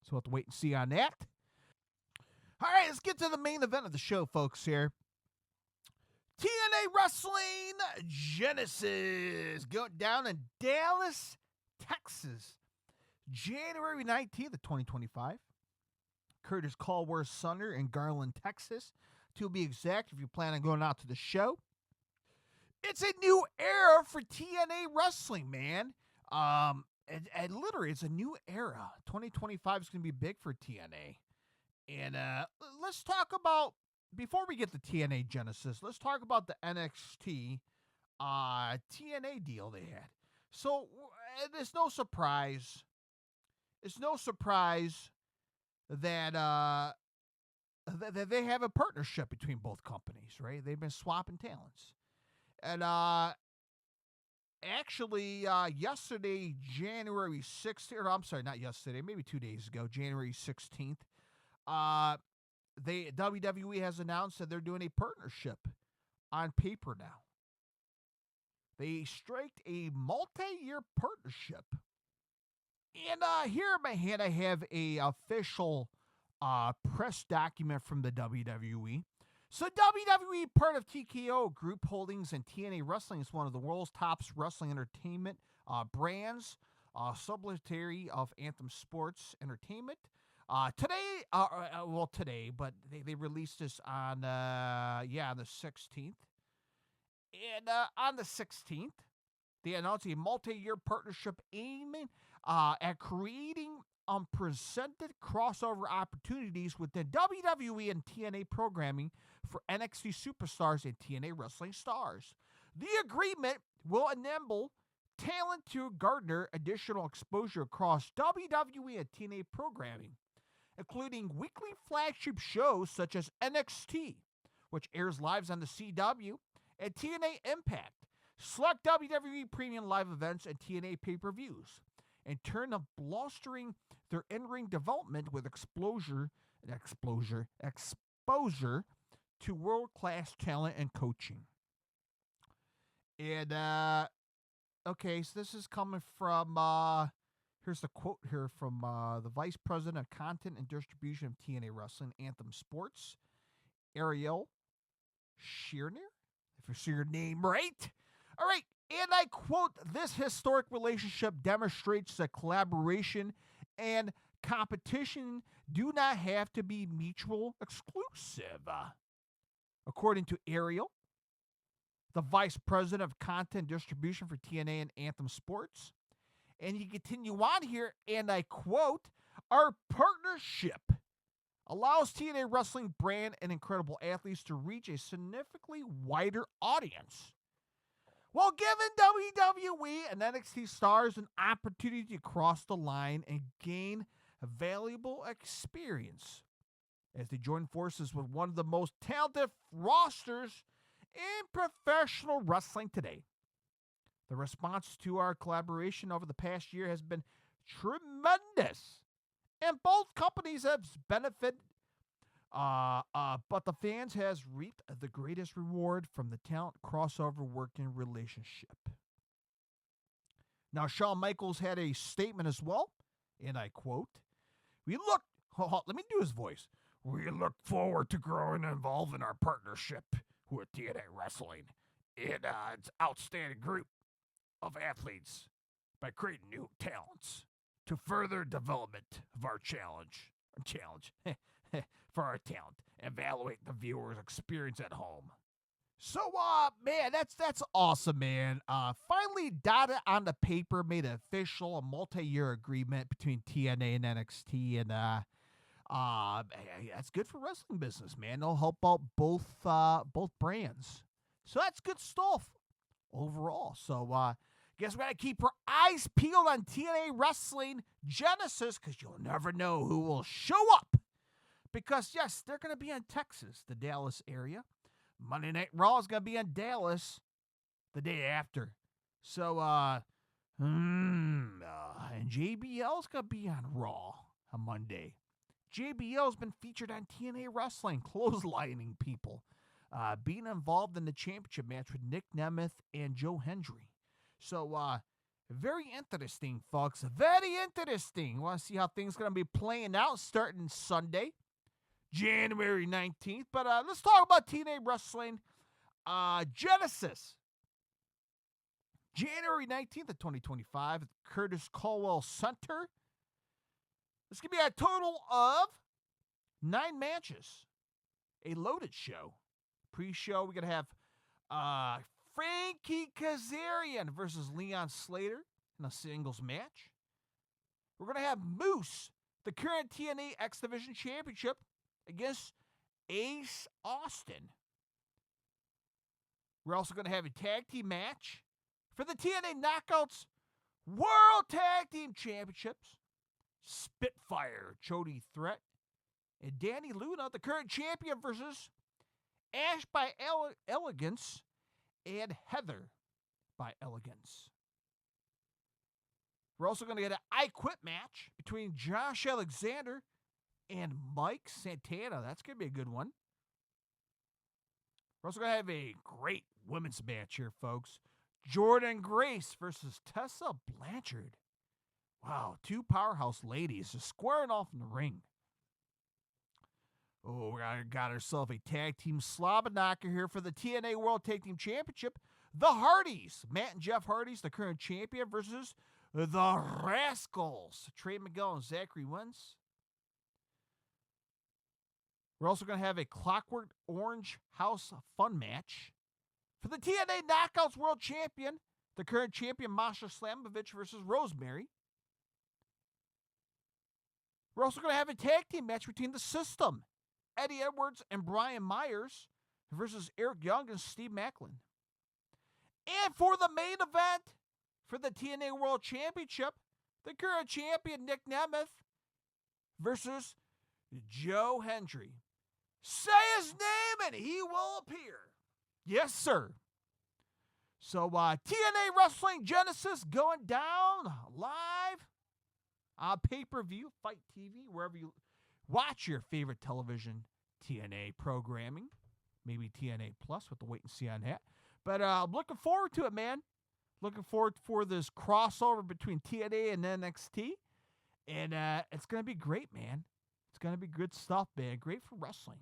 So we'll have to wait and see on that. All right, let's get to the main event of the show, folks, here. TNA Wrestling Genesis going down in Dallas, Texas, January 19th of 2025. Curtis Caldwell's Thunder in Garland, Texas, to be exact, if you plan on going out to the show. It's a new era for TNA Wrestling, man. And literally, it's a new era. 2025 is going to be big for TNA. And let's talk about, before we get to TNA Genesis, let's talk about the NXT TNA deal they had. So it's no surprise. It's no surprise that that they have a partnership between both companies, right? They've been swapping talents. And actually, yesterday, January 16th, or I'm sorry, not yesterday, maybe 2 days ago, January 16th, WWE has announced that they're doing a partnership on paper now. They striked a multi-year partnership. And here in my hand, I have a official press document from the WWE. So WWE, part of TKO Group Holdings and TNA Wrestling, is one of the world's top wrestling entertainment brands, subsidiary of Anthem Sports Entertainment. Today, but they released this on the 16th. And on the 16th, they announced a multi-year partnership aiming at creating unprecedented crossover opportunities within WWE and TNA programming for NXT superstars and TNA wrestling stars. The agreement will enable talent to garner additional exposure across WWE and TNA programming, including weekly flagship shows such as NXT, which airs live on the CW, and TNA Impact, select WWE premium live events and TNA pay-per-views, in turn of bolstering their in-ring development with exposure to world-class talent and coaching. And, okay, so this is coming from, here's the quote here from the Vice President of Content and Distribution of TNA Wrestling, Anthem Sports, Ariel Shearner, if you see your name right. All right, and I quote, "This historic relationship demonstrates that collaboration and competition do not have to be mutual exclusive." According to Ariel, the Vice President of Content Distribution for TNA and Anthem Sports. And you continue on here, and I quote, "Our partnership allows TNA Wrestling brand and incredible athletes to reach a significantly wider audience, while giving WWE and NXT stars an opportunity to cross the line and gain a valuable experience as they join forces with one of the most talented rosters in professional wrestling today. The response to our collaboration over the past year has been tremendous, and both companies have benefited, but the fans has reaped the greatest reward from the talent crossover working relationship." Now, Shawn Michaels had a statement as well, and I quote, let me do his voice. "We look forward to growing and evolving our partnership with TNA Wrestling and its outstanding group of athletes by creating new talents to further development of our challenge for our talent, evaluate the viewer's experience at home." So, man, that's awesome, man. Finally dotted on the paper, made it official, a multi-year agreement between TNA and NXT, and that's good for wrestling business, man. It'll help out both brands. So that's good stuff overall. So, guess we got to keep our eyes peeled on TNA Wrestling Genesis, because you'll never know who will show up. Because, yes, they're going to be in Texas, the Dallas area. Monday Night Raw is going to be in Dallas the day after. So, and JBL is going to be on Raw on Monday. JBL has been featured on TNA Wrestling, clotheslining people, being involved in the championship match with Nick Nemeth and Joe Hendry. So, Very interesting, folks. Very interesting. Want to see how things going to be playing out starting Sunday, January 19th. But let's talk about TNA Wrestling Genesis. January 19th of 2025 at the Curtis Culwell Center. This could be a total of 9 matches. A loaded show. Pre-show, we're going to have Frankie Kazarian versus Leon Slater in a singles match. We're going to have Moose, the current TNA X Division Championship, against Ace Austin. We're also going to have a tag team match for the TNA Knockouts World Tag Team Championships. Spitfire, Jody Threat, and Danny Luna, the current champion, versus Ash by Elegance and Heather by Elegance. We're also going to get an I Quit match between Josh Alexander and Mike Santana. That's going to be a good one. We're also going to have a great women's match here, folks. Jordan Grace versus Tessa Blanchard. Wow, 2 powerhouse ladies just squaring off in the ring. Oh, we got ourselves a tag team slobber knocker here for the TNA World Tag Team Championship. The Hardys, Matt and Jeff Hardy's the current champion, versus the Rascals, Trey Miguel and Zachary Wentz. We're also going to have a Clockwork Orange House fun match for the TNA Knockouts World Champion, the current champion Masha Slamovich versus Rosemary. We're also going to have a tag team match between the System, Eddie Edwards and Brian Myers, versus Eric Young and Steve Macklin. And for the main event for the TNA World Championship, the current champion Nick Nemeth versus Joe Hendry. Say his name and he will appear. Yes, sir. So TNA Wrestling Genesis going down live on pay-per-view, Fight TV, wherever you watch your favorite television TNA programming. Maybe TNA Plus with the wait and see on that. But I'm looking forward to it, man. Looking forward for this crossover between TNA and NXT. And it's going to be great, man. It's going to be good stuff, man. Great for wrestling.